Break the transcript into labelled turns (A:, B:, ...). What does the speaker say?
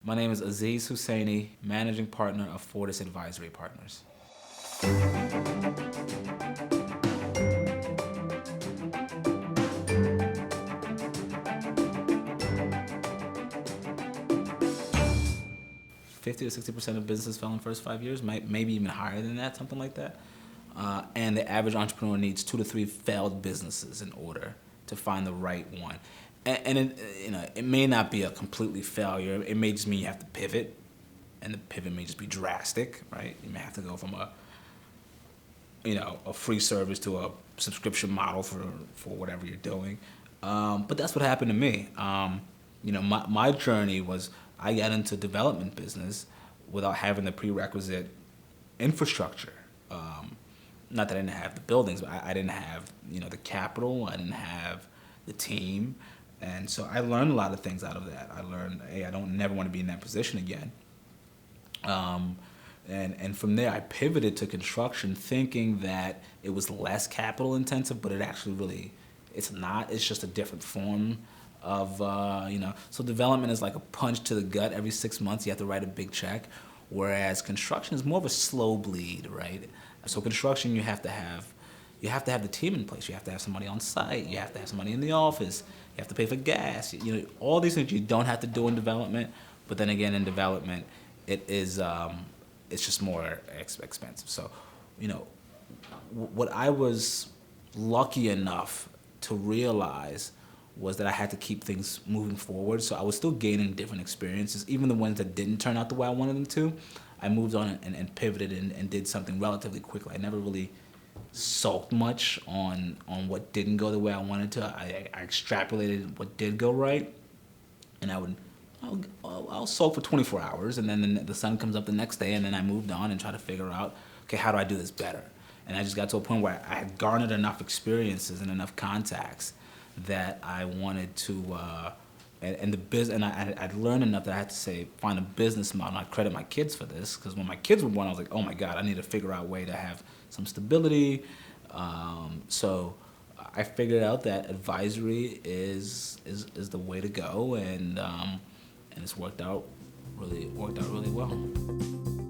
A: My name is Aziz Housseini, Managing Partner of Fortis Advisory Partners. 50 to 60% of businesses fail in the first 5 years, maybe even higher than that, something like that. And the average entrepreneur needs 2 to 3 failed businesses in order to find the right one. And it may not be a completely failure. It may just mean you have to pivot, and the pivot may just be drastic, right? You may have to go from a free service to a subscription model for whatever you're doing. But that's what happened to me. My journey was I got into development business without having the prerequisite infrastructure. Not that I didn't have the buildings, but I didn't have the capital. I didn't have the team, and so I learned a lot of things out of that. I learned, hey, I don't never want to be in that position again. And from there, I pivoted to construction, thinking that it was less capital intensive, but it actually really, it's not. It's just a different form of, So development is like a punch to the gut. Every 6 months, you have to write a big check, whereas construction is more of a slow bleed, right? So construction, you have to have the team in place. You have to have somebody on site. You have to have somebody in the office. You have to pay for gas. All these things you don't have to do in development. But then again, in development, it's just more expensive. So, what I was lucky enough to realize was that I had to keep things moving forward. So I was still gaining different experiences, even the ones that didn't turn out the way I wanted them to. I moved on and pivoted and did something relatively quickly. I never really sulked much on what didn't go the way I wanted to. I extrapolated what did go right, and I'll sulk for 24 hours, and then the sun comes up the next day, and then I moved on and tried to figure out, okay, how do I do this better? And I just got to a point where I had garnered enough experiences and enough contacts that I wanted to, I'd learned enough that I had to find a business model. And I credit my kids for this, because when my kids were born, I was like, oh my God, I need to figure out a way to have some stability. So I figured out that advisory is the way to go, and it's worked out really well.